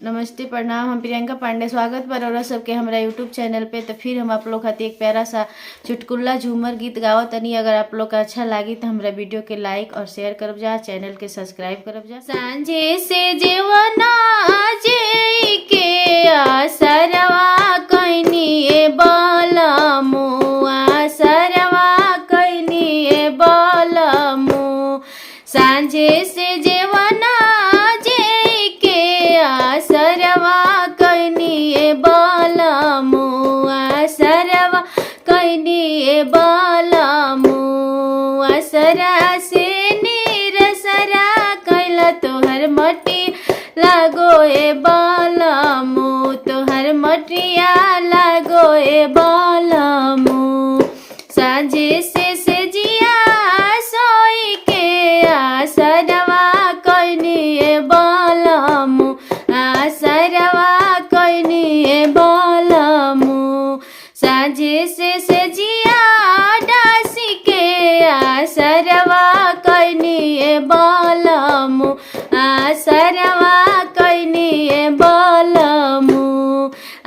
नमस्ते प्रणाम। हम प्रियंका पांडे स्वागत बा रउरा सबके हमरा यूट्यूब चैनल पे। तो फिर हम आप लोग खातिर एक प्यारा सा चुटकुला झूमर गीत गावत तनी। अगर आप लोग का अच्छा लागी तो हमरा वीडियो के लाइक और शेयर करब जा, चैनल के सब्सक्राइब करब जा। सांझे से जेवना जे के आसरवा कैनी बालमु, आसरवा कैनी बालमु। सांझे से जेवना आसरवा कैनी बालमु, आसरवा कैनी बालमु। असरा से निरसरा कैला तोहर मटी लागो ए बालमु, तोहर मटिया लागो ए बालमु। सांझे से जिया सोई के आसरवा कैनी बालमु, आसरवा कैनी बालमु। सांझे से जिया डासी के आसरवा कैनी बालमु, आसरवा कैनी बालमु।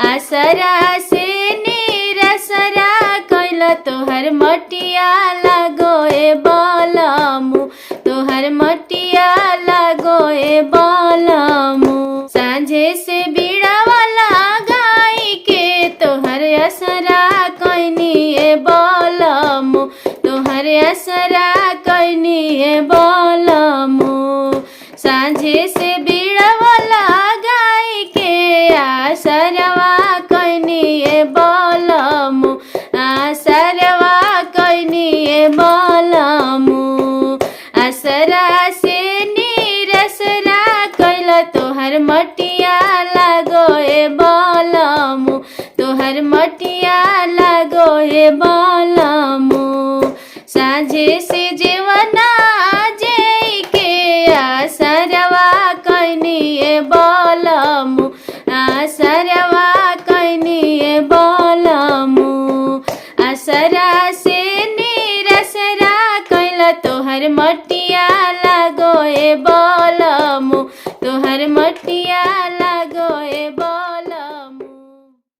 आसरा से निरसरा कैला तोहर मटिया लागो ए बालमु, तोहर मटिया लागो ए बालमु। सांझे से बीड़ा वाला गाई के तोहर असरा कैनी बालमु, तोहर असरा कैनी बालमु। सांझे से बीड़ा वाला गाई के आसरवा कैनी बालमु, आसरवा कैनी बालमु। असरा से निरसरा कैला तोहर मटिया लागो ए बालमु, तोहर मटिया लागो ए बालमु। सांझे से जेवना जे के आसरवा कैनी बालमु, आसरवा कैनी बालमु। असरा से निरसरा कैला तोहर मटिया लागो ए बालमु, तोहर मटिया